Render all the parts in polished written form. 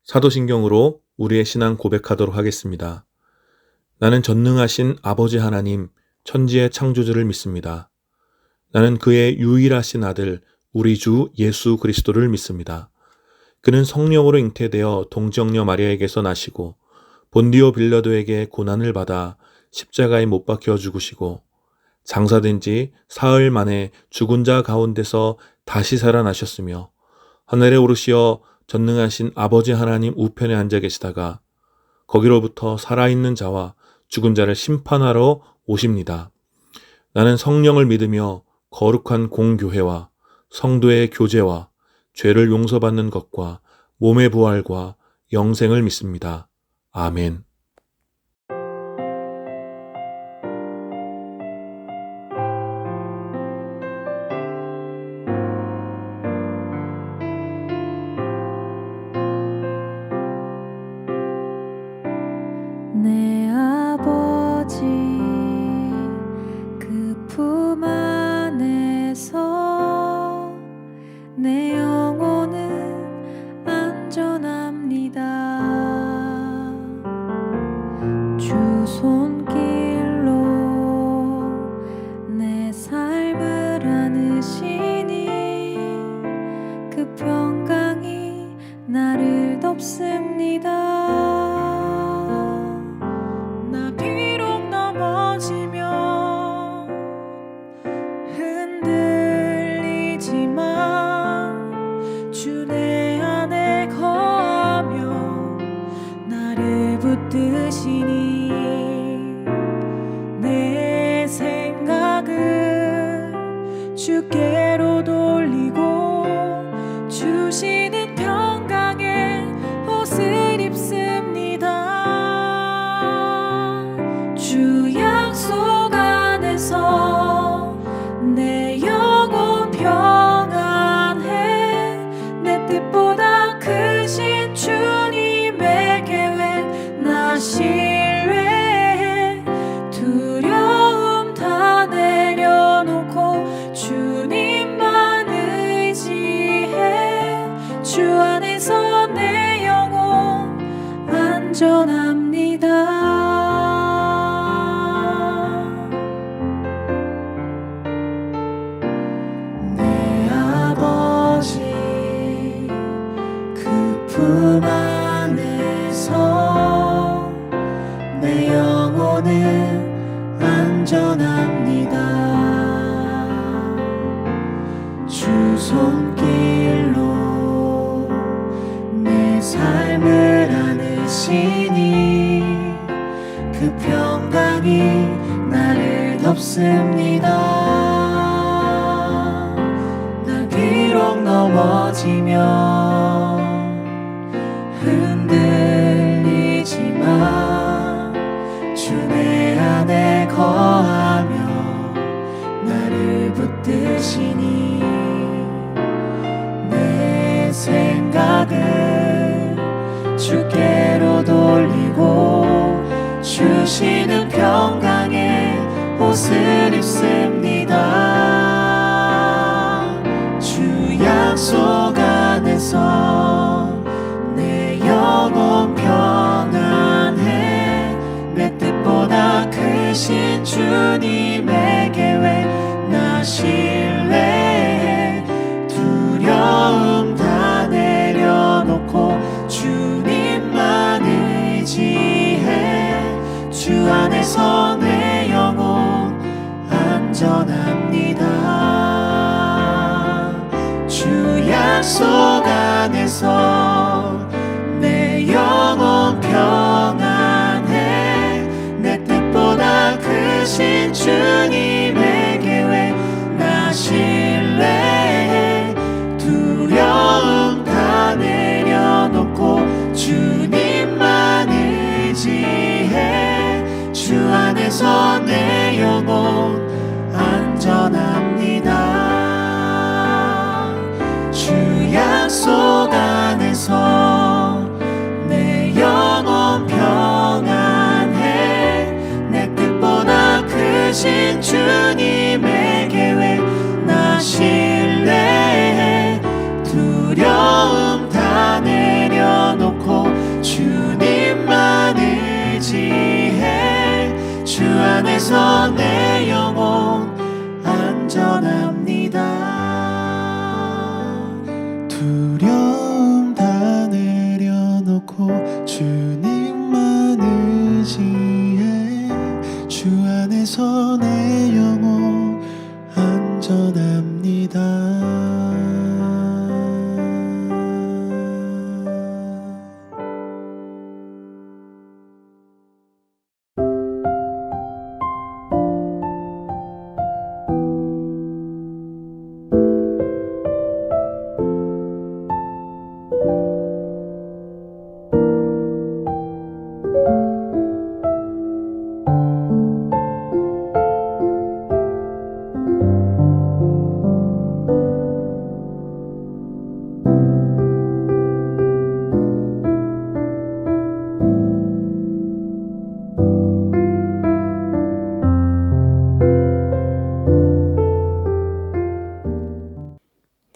사도신경으로 우리의 신앙 고백하도록 하겠습니다. 나는 전능하신 아버지 하나님, 천지의 창조주를 믿습니다. 나는 그의 유일하신 아들, 우리 주 예수 그리스도를 믿습니다. 그는 성령으로 잉태되어 동정녀 마리아에게서 나시고 본디오 빌라도에게 고난을 받아 십자가에 못 박혀 죽으시고 장사된 지 사흘 만에 죽은 자 가운데서 다시 살아나셨으며 하늘에 오르시어 전능하신 아버지 하나님 우편에 앉아 계시다가 거기로부터 살아있는 자와 죽은 자를 심판하러 오십니다. 나는 성령을 믿으며 거룩한 공교회와 성도의 교제와 죄를 용서받는 것과 몸의 부활과 영생을 믿습니다. 아멘. 내 아버지 그 품 안에서 내 영혼은 안전합니다. 주 손길로 내 삶을 안으시니 그 평강이 나를 덮습니다. 붙드시니 내 생각을 주께로 돌리고 주시는 평강의 옷을 입습니다. 주 약속 안에서 내 영혼 평안해. 내 뜻보다 크신 주님의 계획 신뢰해. 두려움 다 내려놓고 주님만 의지해. 주 안에서 내 영혼 안전합니다. 내 아버지 그 품 안에서 내 영혼은 안전합니다. 주 손길로 내 삶을 안으시니 그 평강이 나를 덮습니다. 난 비록 넘어지면 흔들리지만 주 내 안에 거하며 나를 붙드시니 내 생각을 주께로 돌리고 주시는 평강의 옷을 입습니다. 주 약속 안에서 내 영혼 평안해. 내 뜻보다 크신 주님의 계획 나 신뢰해. 두려움 다 내려놓고 주님만 의지해. 주 안에서 내 영혼 안전합니다. 주 약속 안에서 내 영혼 평안해. 내 뜻보다 크신 주님의 계획 나 신뢰해. 두려움 다 내려놓고 주님만 의지해. 주 안에서 내 영혼 안전합니다. 주 약속 안에서 내 영혼 평안해. 내 뜻보다 크신 주님의 계획 나 신뢰해. 두려움 다 내려놓고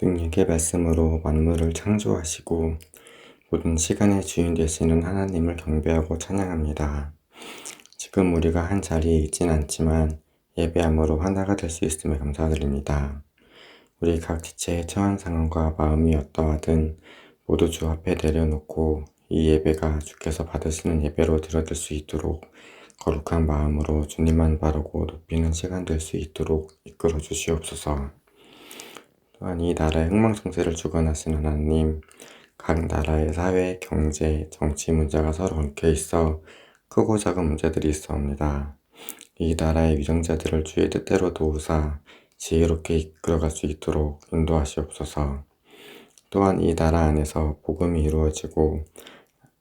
능력의 말씀으로 만물을 창조하시고 모든 시간의 주인 되시는 하나님을 경배하고 찬양합니다. 지금 우리가 한 자리에 있진 않지만 예배함으로 하나가 될 수 있음에 감사드립니다. 우리 각 지체의 처한 상황과 마음이 어떠하든 모두 주 앞에 내려놓고 이 예배가 주께서 받으시는 예배로 드려질 수 있도록 거룩한 마음으로 주님만 바라고 높이는 시간 될 수 있도록 이끌어 주시옵소서. 또한 이 나라의 흥망성쇠를 주관하신 하나님, 각 나라의 사회, 경제, 정치 문제가 서로 얽혀 있어 크고 작은 문제들이 있어옵니다. 이 나라의 위정자들을 주의 뜻대로 도우사 지혜롭게 이끌어갈 수 있도록 인도하시옵소서. 또한 이 나라 안에서 복음이 이루어지고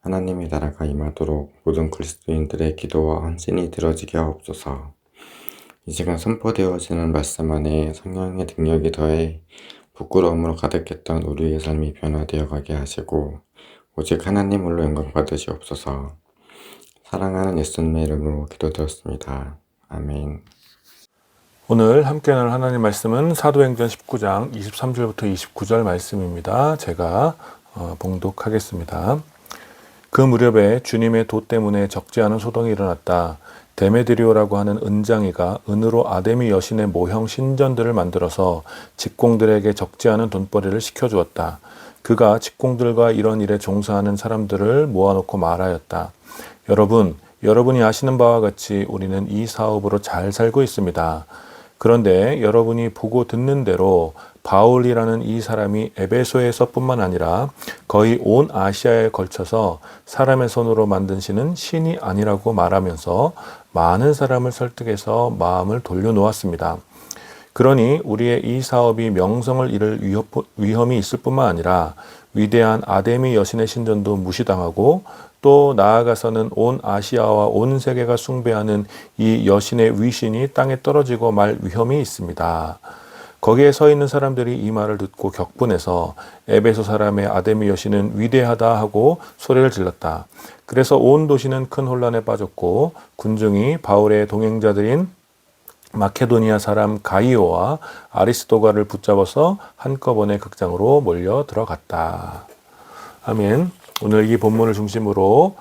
하나님의 나라가 임하도록 모든 그리스도인들의 기도와 헌신이 들어지게 하옵소서. 이 시간 선포되어지는 말씀 안에 성령의 능력이 더해 부끄러움으로 가득했던 우리의 삶이 변화되어 가게 하시고 오직 하나님 홀로 영광 받으시옵소서. 사랑하는 예수님의 이름으로 기도드렸습니다. 아멘. 오늘 함께 나눌 하나님 말씀은 사도행전 19장 23절부터 29절 말씀입니다. 제가 봉독하겠습니다. 그 무렵에 주님의 도 때문에 적지 않은 소동이 일어났다. 데메드리오라고 하는 은장이가 은으로 아데미 여신의 모형 신전들을 만들어서 직공들에게 적지 않은 돈벌이를 시켜주었다. 그가 직공들과 이런 일에 종사하는 사람들을 모아놓고 말하였다. 여러분이 아시는 바와 같이 우리는 이 사업으로 잘 살고 있습니다. 그런데 여러분이 보고 듣는 대로 바울이라는 이 사람이 에베소에서뿐만 아니라 거의 온 아시아에 걸쳐서 사람의 손으로 만든 신이 아니라고 말하면서 많은 사람을 설득해서 마음을 돌려놓았습니다. 그러니 우리의 이 사업이 명성을 잃을 위험이 있을 뿐만 아니라 위대한 아데미 여신의 신전도 무시당하고 또 나아가서는 온 아시아와 온 세계가 숭배하는 이 여신의 위신이 땅에 떨어지고 말 위험이 있습니다. 거기에 서 있는 사람들이 이 말을 듣고 격분해서 에베소 사람의 아데미 여신은 위대하다 하고 소리를 질렀다. 그래서 온 도시는 큰 혼란에 빠졌고 군중이 바울의 동행자들인 마케도니아 사람 가이오와 아리스도가를 붙잡아서 한꺼번에 극장으로 몰려 들어갔다. 아멘. 오늘 이 본문을 중심으로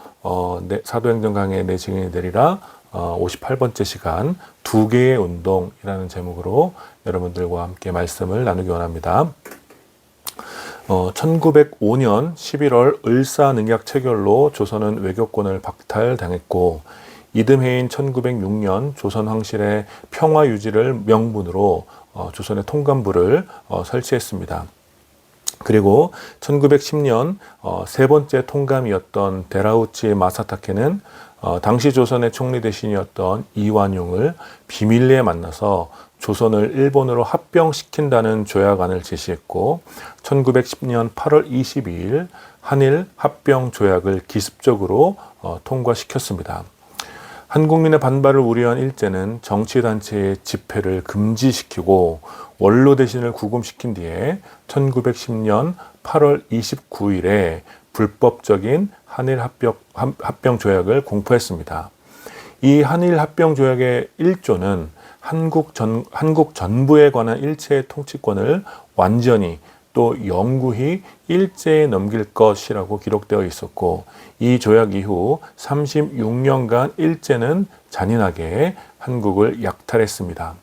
사도행전 강의 내 증인이 되리라 58번째 시간 두 개의 운동이라는 제목으로 여러분들과 함께 말씀을 나누기 원합니다. 1905년 11월 을사능약 체결로 조선은 외교권을 박탈당했고 이듬해인 1906년 조선 황실의 평화 유지를 명분으로 조선의 통감부를 설치했습니다. 그리고 1910년 세 번째 통감이었던 데라우치 마사타케는 당시 조선의 총리 대신이었던 이완용을 비밀리에 만나서 조선을 일본으로 합병시킨다는 조약안을 제시했고 1910년 8월 22일 한일 합병 조약을 기습적으로 통과시켰습니다. 한국민의 반발을 우려한 일제는 정치단체의 집회를 금지시키고 원로 대신을 구금시킨 뒤에 1910년 8월 29일에 불법적인 한일 합병 조약을 공포했습니다. 이 한일 합병 조약의 1조는 한국 전부에 관한 일체의 통치권을 완전히 또 영구히 일제에 넘길 것이라고 기록되어 있었고 이 조약 이후 36년간 일제는 잔인하게 한국을 약탈했습니다.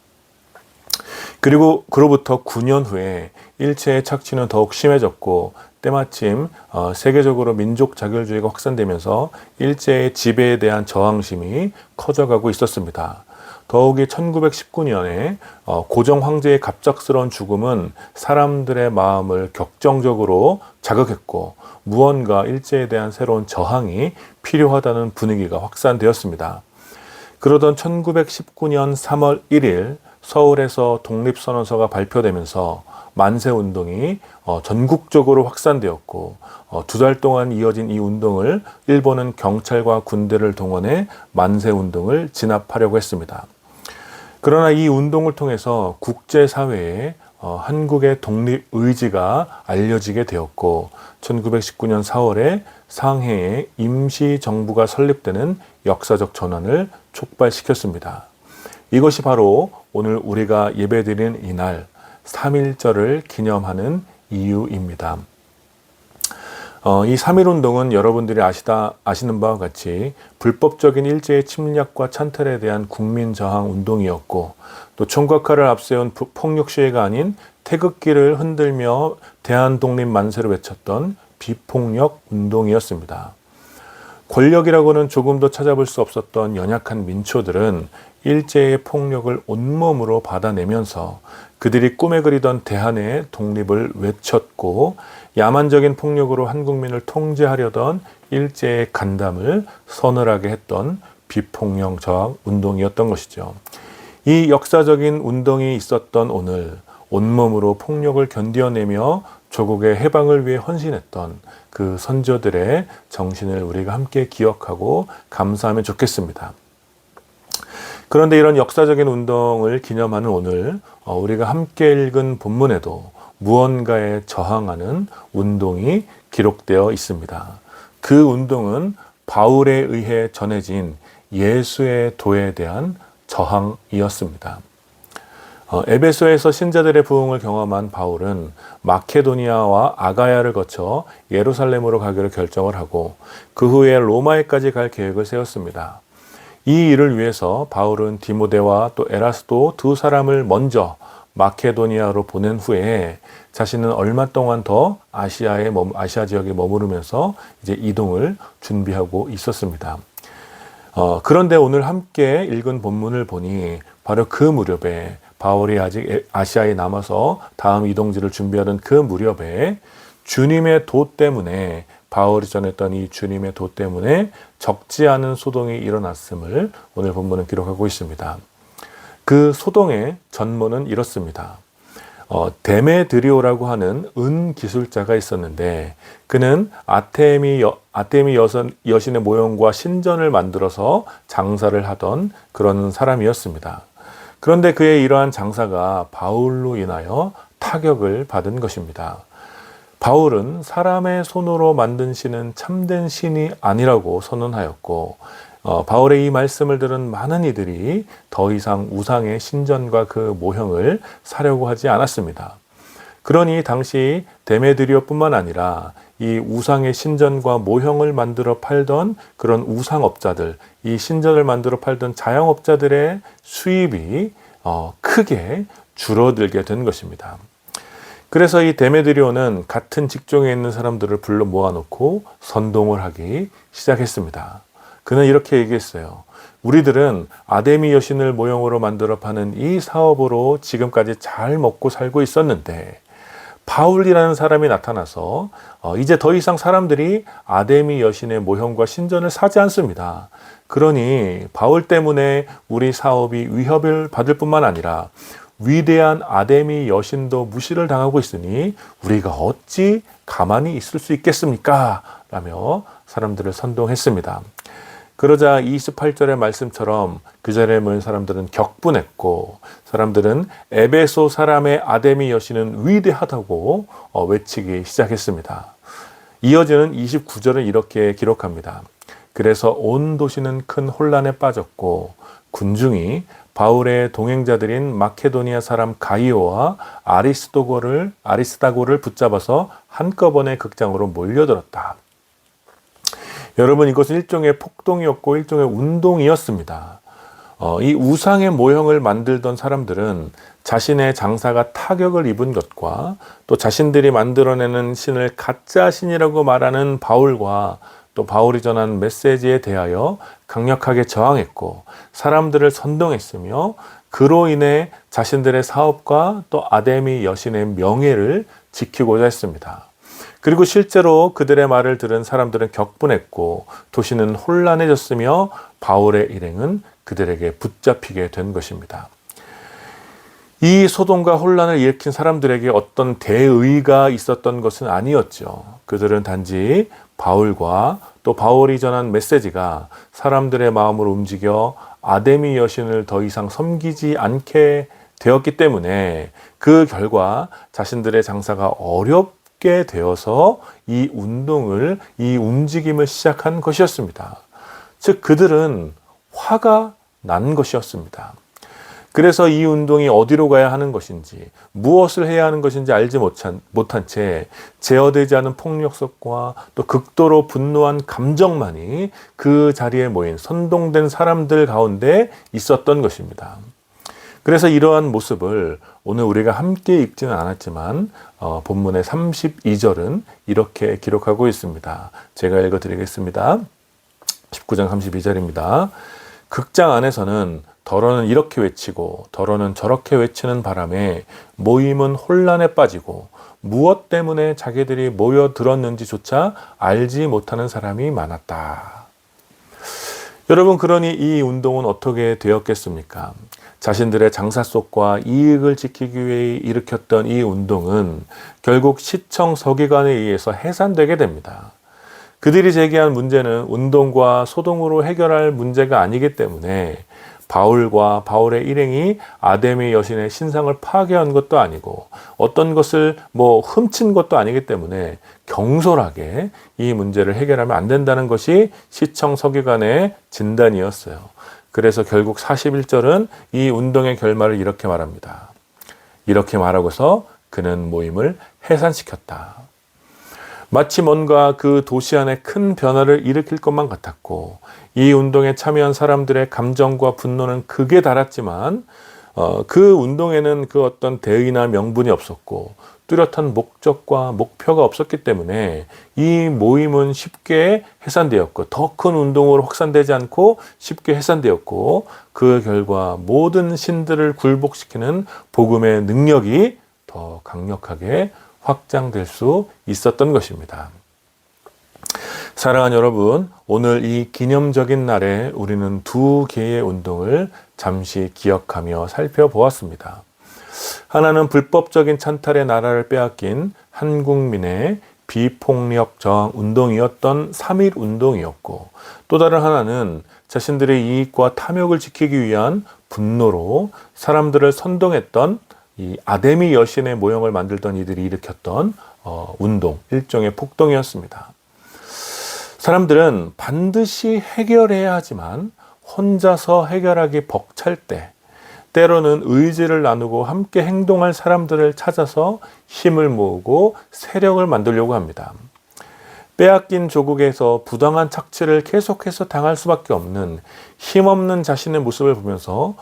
그리고 그로부터 9년 후에 일제의 착취는 더욱 심해졌고 때마침 세계적으로 민족 자결주의가 확산되면서 일제의 지배에 대한 저항심이 커져가고 있었습니다. 더욱이 1919년에 고종 황제의 갑작스러운 죽음은 사람들의 마음을 격정적으로 자극했고 무언가 일제에 대한 새로운 저항이 필요하다는 분위기가 확산되었습니다. 그러던 1919년 3월 1일 서울에서 독립선언서가 발표되면서 만세운동이 전국적으로 확산되었고 2달 동안 이어진 이 운동을 일본은 경찰과 군대를 동원해 만세운동을 진압하려고 했습니다. 그러나 이 운동을 통해서 국제사회에 한국의 독립 의지가 알려지게 되었고 1919년 4월에 상해에 임시정부가 설립되는 역사적 전환을 촉발시켰습니다. 이것이 바로 오늘 우리가 예배드리는 이날 3.1절을 기념하는 이유입니다. 이 3.1운동은 여러분들이 아시는 바와 같이 불법적인 일제의 침략과 찬탈에 대한 국민저항 운동이었고, 또 총각화를 앞세운 폭력 시위가 아닌 태극기를 흔들며 대한독립 만세를 외쳤던 비폭력 운동이었습니다. 권력이라고는 조금도 찾아볼 수 없었던 연약한 민초들은 일제의 폭력을 온몸으로 받아내면서 그들이 꿈에 그리던 대한의 독립을 외쳤고, 야만적인 폭력으로 한국민을 통제하려던 일제의 간담을 서늘하게 했던 비폭력 저항 운동이었던 것이죠. 이 역사적인 운동이 있었던 오늘, 온몸으로 폭력을 견뎌내며 조국의 해방을 위해 헌신했던 그 선조들의 정신을 우리가 함께 기억하고 감사하면 좋겠습니다. 그런데 이런 역사적인 운동을 기념하는 오늘, 우리가 함께 읽은 본문에도 무언가에 저항하는 운동이 기록되어 있습니다. 그 운동은 바울에 의해 전해진 예수의 도에 대한 저항이었습니다. 에베소에서 신자들의 부흥을 경험한 바울은 마케도니아와 아가야를 거쳐 예루살렘으로 가기로 결정을 하고, 그 후에 로마에까지 갈 계획을 세웠습니다. 이 일을 위해서 바울은 디모데와 또 에라스도 두 사람을 먼저 마케도니아로 보낸 후에 자신은 얼마 동안 더 아시아 지역에 머무르면서 이제 이동을 준비하고 있었습니다. 그런데 오늘 함께 읽은 본문을 보니 바로 그 무렵에 바울이 아직 아시아에 남아서 다음 이동지를 준비하는 그 무렵에 주님의 도 때문에, 바울이 전했던 이 주님의 도 때문에 적지 않은 소동이 일어났음을 오늘 본문은 기록하고 있습니다. 그 소동의 전모는 이렇습니다. 데메드리오라고 하는 은기술자가 있었는데, 그는 아테미 여신의 모형과 신전을 만들어서 장사를 하던 그런 사람이었습니다. 그런데 그의 이러한 장사가 바울로 인하여 타격을 받은 것입니다. 바울은 사람의 손으로 만든 신은 참된 신이 아니라고 선언하였고, 바울의 이 말씀을 들은 많은 이들이 더 이상 우상의 신전과 그 모형을 사려고 하지 않았습니다. 그러니 당시 데메드리오뿐만 아니라 이 우상의 신전과 모형을 만들어 팔던 그런 우상업자들, 이 신전을 만들어 팔던 자영업자들의 수입이 크게 줄어들게 된 것입니다. 그래서 이 데메드리오는 같은 직종에 있는 사람들을 불러 모아놓고 선동을 하기 시작했습니다. 그는 이렇게 얘기했어요. 우리들은 아데미 여신을 모형으로 만들어 파는 이 사업으로 지금까지 잘 먹고 살고 있었는데, 바울이라는 사람이 나타나서 이제 더 이상 사람들이 아데미 여신의 모형과 신전을 사지 않습니다. 그러니 바울 때문에 우리 사업이 위협을 받을 뿐만 아니라 위대한 아데미 여신도 무시를 당하고 있으니 우리가 어찌 가만히 있을 수 있겠습니까? 라며 사람들을 선동했습니다. 그러자 28절의 말씀처럼 그 자리에 모인 사람들은 격분했고, 사람들은 에베소 사람의 아데미 여신은 위대하다고 외치기 시작했습니다. 이어지는 29절은 이렇게 기록합니다. 그래서 온 도시는 큰 혼란에 빠졌고, 군중이 바울의 동행자들인 마케도니아 사람 가이오와 아리스다고를 붙잡아서 한꺼번에 극장으로 몰려들었다. 여러분, 이것은 일종의 폭동이었고 일종의 운동이었습니다. 이 우상의 모형을 만들던 사람들은 자신의 장사가 타격을 입은 것과 또 자신들이 만들어내는 신을 가짜 신이라고 말하는 바울과 또 바울이 전한 메시지에 대하여 강력하게 저항했고 사람들을 선동했으며, 그로 인해 자신들의 사업과 또 아데미 여신의 명예를 지키고자 했습니다. 그리고 실제로 그들의 말을 들은 사람들은 격분했고 도시는 혼란해졌으며 바울의 일행은 그들에게 붙잡히게 된 것입니다. 이 소동과 혼란을 일으킨 사람들에게 어떤 대의가 있었던 것은 아니었죠. 그들은 단지 바울과 또 바울이 전한 메시지가 사람들의 마음을 움직여 아데미 여신을 더 이상 섬기지 않게 되었기 때문에 그 결과 자신들의 장사가 어렵게 되어서 이 움직임을 시작한 것이었습니다. 즉 그들은 화가 난 것이었습니다. 그래서 이 운동이 어디로 가야 하는 것인지, 무엇을 해야 하는 것인지 알지 못한 채 제어되지 않은 폭력성과 또 극도로 분노한 감정만이 그 자리에 모인 선동된 사람들 가운데 있었던 것입니다. 그래서 이러한 모습을 오늘 우리가 함께 읽지는 않았지만 본문의 32절은 이렇게 기록하고 있습니다. 제가 읽어드리겠습니다. 19장 32절입니다. 극장 안에서는 더러는 이렇게 외치고 더러는 저렇게 외치는 바람에 모임은 혼란에 빠지고 무엇 때문에 자기들이 모여들었는지조차 알지 못하는 사람이 많았다. 여러분, 그러니 이 운동은 어떻게 되었겠습니까? 자신들의 장사 속과 이익을 지키기 위해 일으켰던 이 운동은 결국 시청 서기관에 의해서 해산되게 됩니다. 그들이 제기한 문제는 운동과 소동으로 해결할 문제가 아니기 때문에 바울과 바울의 일행이 아데미 여신의 신상을 파괴한 것도 아니고 어떤 것을 훔친 것도 아니기 때문에 경솔하게 이 문제를 해결하면 안 된다는 것이 시청 서기관의 진단이었어요. 그래서 결국 41절은 이 운동의 결말을 이렇게 말합니다. 이렇게 말하고서 그는 모임을 해산시켰다. 마치 뭔가 그 도시 안에 큰 변화를 일으킬 것만 같았고 이 운동에 참여한 사람들의 감정과 분노는 극에 달했지만 그 운동에는 그 어떤 대의나 명분이 없었고 뚜렷한 목적과 목표가 없었기 때문에 이 모임은 쉽게 해산되었고 더 큰 운동으로 확산되지 않고 쉽게 해산되었고 그 결과 모든 신들을 굴복시키는 복음의 능력이 더 강력하게 확장될 수 있었던 것입니다. 사랑하는 여러분, 오늘 이 기념적인 날에 우리는 두 개의 운동을 잠시 기억하며 살펴보았습니다. 하나는 불법적인 찬탈의 나라를 빼앗긴 한국민의 비폭력 저항 운동이었던 3.1 운동이었고 또 다른 하나는 자신들의 이익과 탐욕을 지키기 위한 분노로 사람들을 선동했던 이 아데미 여신의 모형을 만들던 이들이 일으켰던 운동, 일종의 폭동이었습니다. 사람들은 반드시 해결해야 하지만 혼자서 해결하기 벅찰 때 때로는 의지를 나누고 함께 행동할 사람들을 찾아서 힘을 모으고 세력을 만들려고 합니다. 빼앗긴 조국에서 부당한 착취를 계속해서 당할 수밖에 없는 힘없는 자신의 모습을 보면서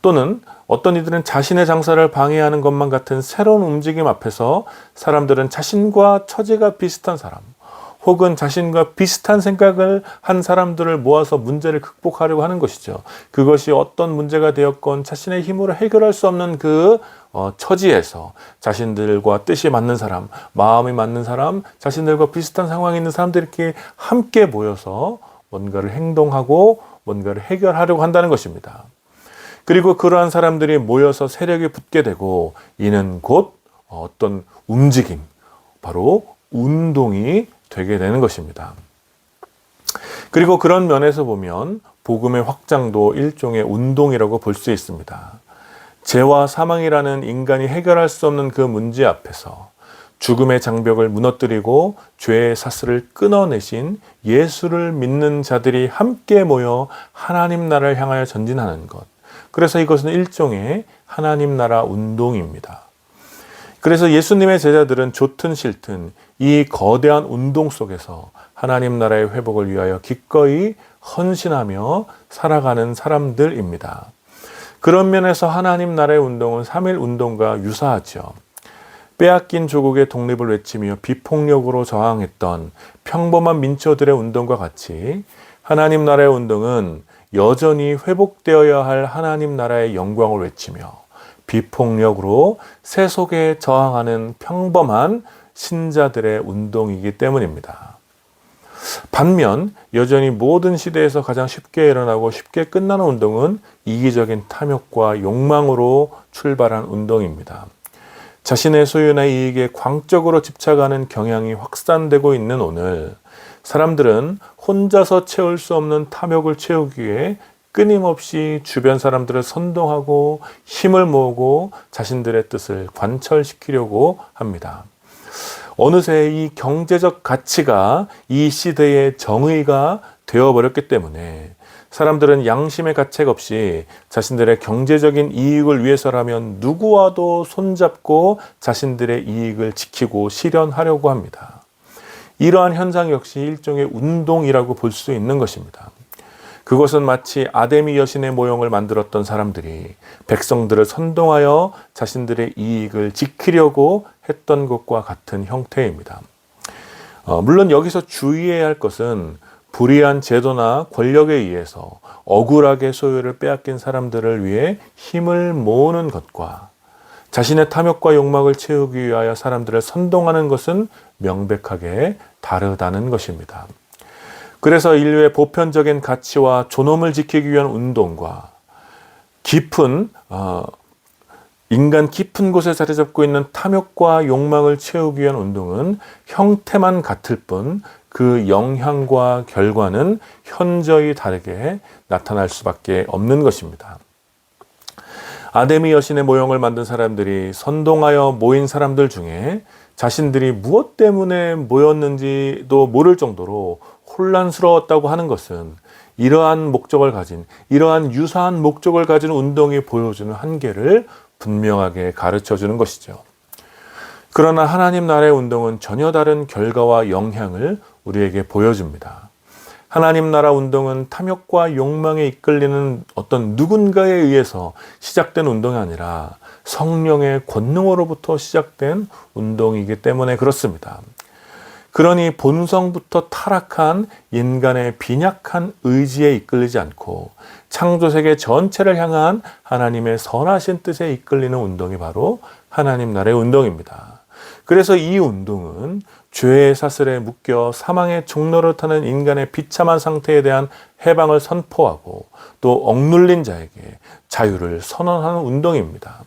또는 어떤 이들은 자신의 장사를 방해하는 것만 같은 새로운 움직임 앞에서 사람들은 자신과 처지가 비슷한 사람 혹은 자신과 비슷한 생각을 한 사람들을 모아서 문제를 극복하려고 하는 것이죠. 그것이 어떤 문제가 되었건 자신의 힘으로 해결할 수 없는 그 처지에서 자신들과 뜻이 맞는 사람, 마음이 맞는 사람, 자신들과 비슷한 상황에 있는 사람들이 이렇게 함께 모여서 뭔가를 행동하고 뭔가를 해결하려고 한다는 것입니다. 그리고 그러한 사람들이 모여서 세력이 붙게 되고 이는 곧 어떤 움직임, 바로 운동이 되게 되는 것입니다. 그리고 그런 면에서 보면 복음의 확장도 일종의 운동이라고 볼 수 있습니다. 죄와 사망이라는 인간이 해결할 수 없는 그 문제 앞에서 죽음의 장벽을 무너뜨리고 죄의 사슬을 끊어내신 예수를 믿는 자들이 함께 모여 하나님 나라를 향하여 전진하는 것. 그래서 이것은 일종의 하나님 나라 운동입니다. 그래서 예수님의 제자들은 좋든 싫든 이 거대한 운동 속에서 하나님 나라의 회복을 위하여 기꺼이 헌신하며 살아가는 사람들입니다. 그런 면에서 하나님 나라의 운동은 3.1 운동과 유사하죠. 빼앗긴 조국의 독립을 외치며 비폭력으로 저항했던 평범한 민초들의 운동과 같이 하나님 나라의 운동은 여전히 회복되어야 할 하나님 나라의 영광을 외치며 비폭력으로 세속에 저항하는 평범한 신자들의 운동이기 때문입니다. 반면 여전히 모든 시대에서 가장 쉽게 일어나고 쉽게 끝나는 운동은 이기적인 탐욕과 욕망으로 출발한 운동입니다. 자신의 소유나 이익에 광적으로 집착하는 경향이 확산되고 있는 오늘, 사람들은 혼자서 채울 수 없는 탐욕을 채우기 위해 끊임없이 주변 사람들을 선동하고 힘을 모으고 자신들의 뜻을 관철시키려고 합니다. 어느새 이 경제적 가치가 이 시대의 정의가 되어버렸기 때문에 사람들은 양심의 가책 없이 자신들의 경제적인 이익을 위해서라면 누구와도 손잡고 자신들의 이익을 지키고 실현하려고 합니다. 이러한 현상 역시 일종의 운동이라고 볼 수 있는 것입니다. 그것은 마치 아데미 여신의 모형을 만들었던 사람들이 백성들을 선동하여 자신들의 이익을 지키려고 했던 것과 같은 형태입니다. 물론 여기서 주의해야 할 것은 불의한 제도나 권력에 의해서 억울하게 소유를 빼앗긴 사람들을 위해 힘을 모으는 것과 자신의 탐욕과 욕망을 채우기 위하여 사람들을 선동하는 것은 명백하게 다르다는 것입니다. 그래서 인류의 보편적인 가치와 존엄을 지키기 위한 운동과 인간 깊은 곳에 자리 잡고 있는 탐욕과 욕망을 채우기 위한 운동은 형태만 같을 뿐 그 영향과 결과는 현저히 다르게 나타날 수밖에 없는 것입니다. 아데미 여신의 모형을 만든 사람들이 선동하여 모인 사람들 중에 자신들이 무엇 때문에 모였는지도 모를 정도로 혼란스러웠다고 하는 것은 이러한 유사한 목적을 가진 운동이 보여주는 한계를 분명하게 가르쳐 주는 것이죠. 그러나 하나님 나라의 운동은 전혀 다른 결과와 영향을 우리에게 보여줍니다. 하나님 나라 운동은 탐욕과 욕망에 이끌리는 어떤 누군가에 의해서 시작된 운동이 아니라 성령의 권능으로부터 시작된 운동이기 때문에 그렇습니다. 그러니 본성부터 타락한 인간의 빈약한 의지에 이끌리지 않고 창조세계 전체를 향한 하나님의 선하신 뜻에 이끌리는 운동이 바로 하나님 나라의 운동입니다. 그래서 이 운동은 죄의 사슬에 묶여 사망의 종로를 타는 인간의 비참한 상태에 대한 해방을 선포하고 또 억눌린 자에게 자유를 선언하는 운동입니다.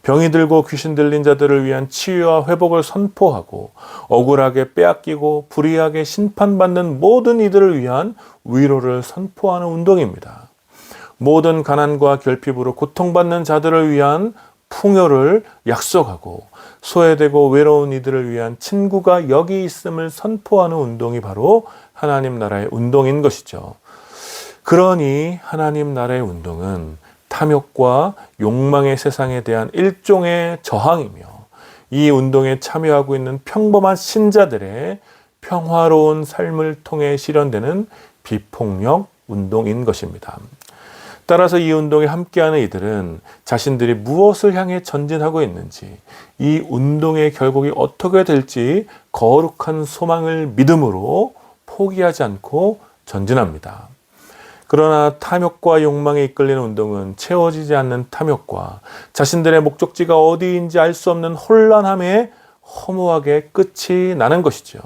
병이 들고 귀신 들린 자들을 위한 치유와 회복을 선포하고 억울하게 빼앗기고 불의하게 심판받는 모든 이들을 위한 위로를 선포하는 운동입니다. 모든 가난과 결핍으로 고통받는 자들을 위한 풍요를 약속하고 소외되고 외로운 이들을 위한 친구가 여기 있음을 선포하는 운동이 바로 하나님 나라의 운동인 것이죠. 그러니 하나님 나라의 운동은 탐욕과 욕망의 세상에 대한 일종의 저항이며 이 운동에 참여하고 있는 평범한 신자들의 평화로운 삶을 통해 실현되는 비폭력 운동인 것입니다. 따라서 이 운동에 함께하는 이들은 자신들이 무엇을 향해 전진하고 있는지, 이 운동의 결국이 어떻게 될지 거룩한 소망을 믿음으로 포기하지 않고 전진합니다. 그러나 탐욕과 욕망에 이끌리는 운동은 채워지지 않는 탐욕과 자신들의 목적지가 어디인지 알 수 없는 혼란함에 허무하게 끝이 나는 것이죠.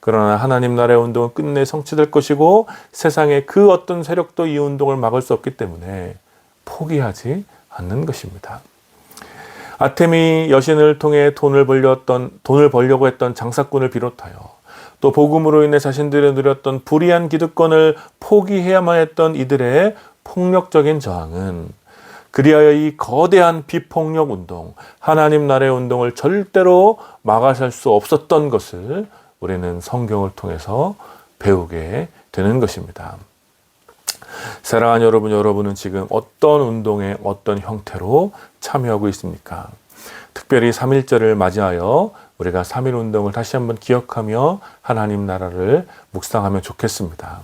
그러나 하나님 나라의 운동은 끝내 성취될 것이고 세상의 그 어떤 세력도 이 운동을 막을 수 없기 때문에 포기하지 않는 것입니다. 아테미 여신을 통해 돈을 벌려고 했던 장사꾼을 비롯하여 또 복음으로 인해 자신들이 누렸던 불의한 기득권을 포기해야만 했던 이들의 폭력적인 저항은 그리하여 이 거대한 비폭력 운동, 하나님 나라의 운동을 절대로 막아설 수 없었던 것을 우리는 성경을 통해서 배우게 되는 것입니다. 사랑하는 여러분은 지금 어떤 운동에 어떤 형태로 참여하고 있습니까? 특별히 3.1절을 맞이하여 우리가 3.1 운동을 다시 한번 기억하며 하나님 나라를 묵상하면 좋겠습니다.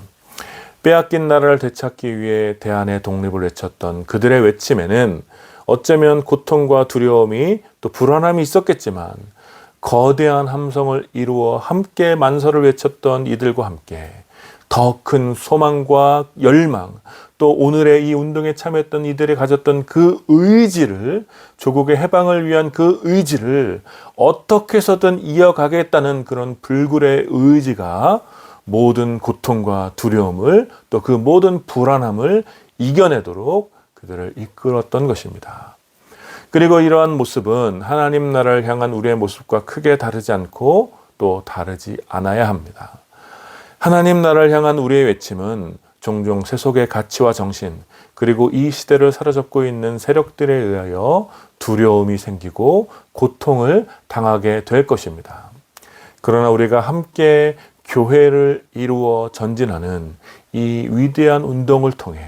빼앗긴 나라를 되찾기 위해 대안의 독립을 외쳤던 그들의 외침에는 어쩌면 고통과 두려움이 또 불안함이 있었겠지만 거대한 함성을 이루어 함께 만설을 외쳤던 이들과 함께 더 큰 소망과 열망, 또 오늘의 이 운동에 참여했던 이들이 가졌던 그 의지를, 조국의 해방을 위한 그 의지를 어떻게 해서든 이어가겠다는 그런 불굴의 의지가 모든 고통과 두려움을, 또 그 모든 불안함을 이겨내도록 그들을 이끌었던 것입니다. 그리고 이러한 모습은 하나님 나라를 향한 우리의 모습과 크게 다르지 않고 또 다르지 않아야 합니다. 하나님 나라를 향한 우리의 외침은 종종 세속의 가치와 정신, 그리고 이 시대를 사로잡고 있는 세력들에 의하여 두려움이 생기고 고통을 당하게 될 것입니다. 그러나 우리가 함께 교회를 이루어 전진하는 이 위대한 운동을 통해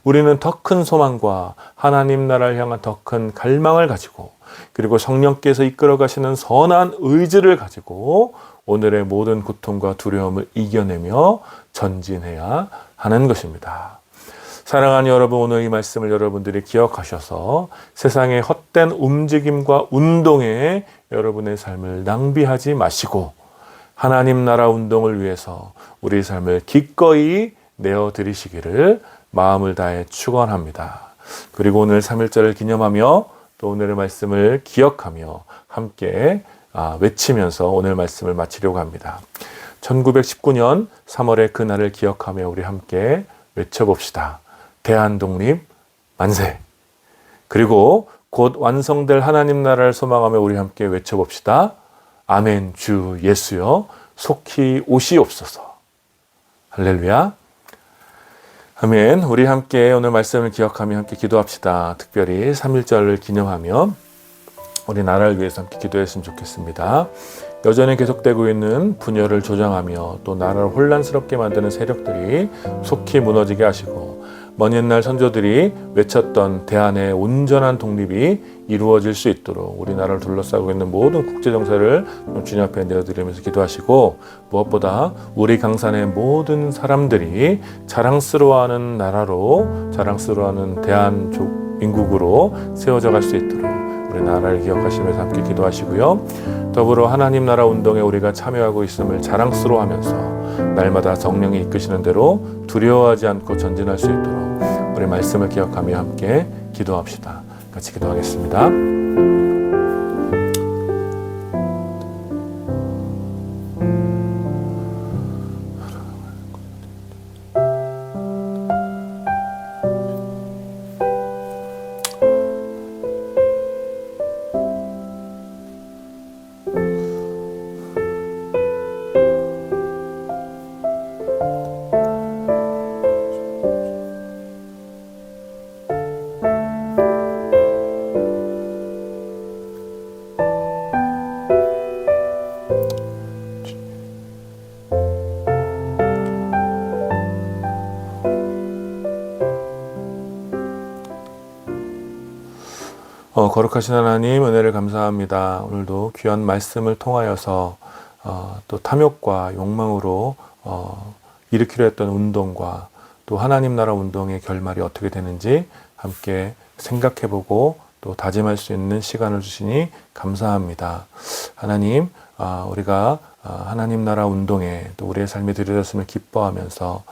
우리는 더 큰 소망과 하나님 나라를 향한 더 큰 갈망을 가지고 그리고 성령께서 이끌어 가시는 선한 의지를 가지고 오늘의 모든 고통과 두려움을 이겨내며 전진해야 하는 것입니다. 사랑하는 여러분, 오늘 이 말씀을 여러분들이 기억하셔서 세상의 헛된 움직임과 운동에 여러분의 삶을 낭비하지 마시고 하나님 나라 운동을 위해서 우리 삶을 기꺼이 내어드리시기를 마음을 다해 축원합니다. 그리고 오늘 3.1절을 기념하며 또 오늘의 말씀을 기억하며 함께 외치면서 오늘 말씀을 마치려고 합니다. 1919년 3월의 그날을 기억하며 우리 함께 외쳐봅시다. 대한독립 만세. 그리고 곧 완성될 하나님 나라를 소망하며 우리 함께 외쳐봅시다. 아멘. 주 예수여 속히 오시옵소서. 할렐루야. 아멘. 우리 함께 오늘 말씀을 기억하며 함께 기도합시다. 특별히 3.1절을 기념하며 우리 나라를 위해서 함께 기도했으면 좋겠습니다. 여전히 계속되고 있는 분열을 조장하며 또 나라를 혼란스럽게 만드는 세력들이 속히 무너지게 하시고 먼 옛날 선조들이 외쳤던 대한의 온전한 독립이 이루어질 수 있도록 우리나라를 둘러싸고 있는 모든 국제정세를 주님 앞에 내어드리면서 기도하시고 무엇보다 우리 강산의 모든 사람들이 자랑스러워하는 나라로 자랑스러워하는 대한민국으로 세워져 갈 수 있도록 우리 나라를 기억하시면서 함께 기도하시고요. 더불어 하나님 나라 운동에 우리가 참여하고 있음을 자랑스러워하면서 날마다 성령이 이끄시는 대로 두려워하지 않고 전진할 수 있도록 우리 말씀을 기억하며 함께 기도합시다. 같이 기도하겠습니다. 거룩하신 하나님 은혜를 감사합니다. 오늘도 귀한 말씀을 통하여서 또 탐욕과 욕망으로 일으키려 했던 운동과 또 하나님 나라 운동의 결말이 어떻게 되는지 함께 생각해보고 또 다짐할 수 있는 시간을 주시니 감사합니다. 하나님, 우리가 하나님 나라 운동에 또 우리의 삶이 들여졌음을 기뻐하면서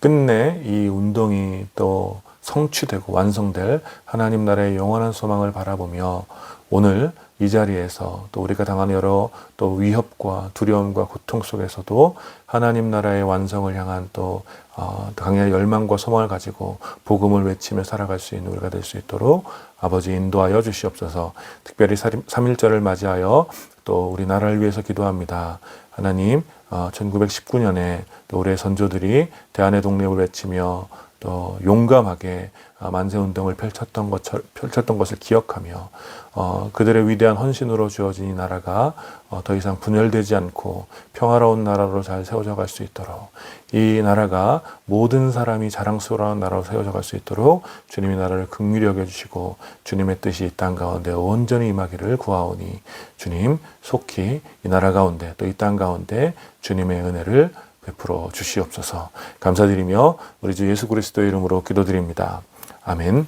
끝내 이 운동이 또 성취되고 완성될 하나님 나라의 영원한 소망을 바라보며 오늘 이 자리에서 또 우리가 당하는 여러 또 위협과 두려움과 고통 속에서도 하나님 나라의 완성을 향한 또 강렬한 열망과 소망을 가지고 복음을 외치며 살아갈 수 있는 우리가 될 수 있도록 아버지 인도하여 주시옵소서. 특별히 3.1절을 맞이하여 또 우리 나라를 위해서 기도합니다. 하나님, 1919년에 또 우리의 선조들이 대한의 독립을 외치며 또 용감하게 만세운동을 펼쳤던 것을 기억하며 그들의 위대한 헌신으로 주어진 이 나라가 더 이상 분열되지 않고 평화로운 나라로 잘 세워져 갈 수 있도록 이 나라가 모든 사람이 자랑스러운 나라로 세워져 갈 수 있도록 주님의 나라를 긍휼히 여겨주시고 주님의 뜻이 이 땅 가운데 온전히 임하기를 구하오니 주님 속히 이 나라 가운데 또 이 땅 가운데 주님의 은혜를 베풀어 주시옵소서. 감사드리며 우리 주 예수 그리스도의 이름으로 기도드립니다. 아멘.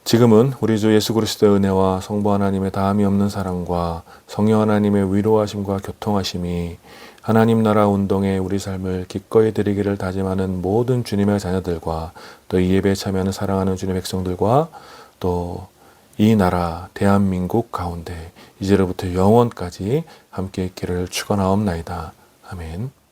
지금은 우리 주 예수 그리스도의 은혜와 성부 하나님의 다함이 없는 사랑과 성령 하나님의 위로하심과 교통하심이 하나님 나라 운동에 우리 삶을 기꺼이 드리기를 다짐하는 모든 주님의 자녀들과 또 이 예배에 참여하는 사랑하는 주님의 백성들과 또 이 나라 대한민국 가운데 이제로부터 영원까지 함께 있기를 축원하옵나이다. 아멘.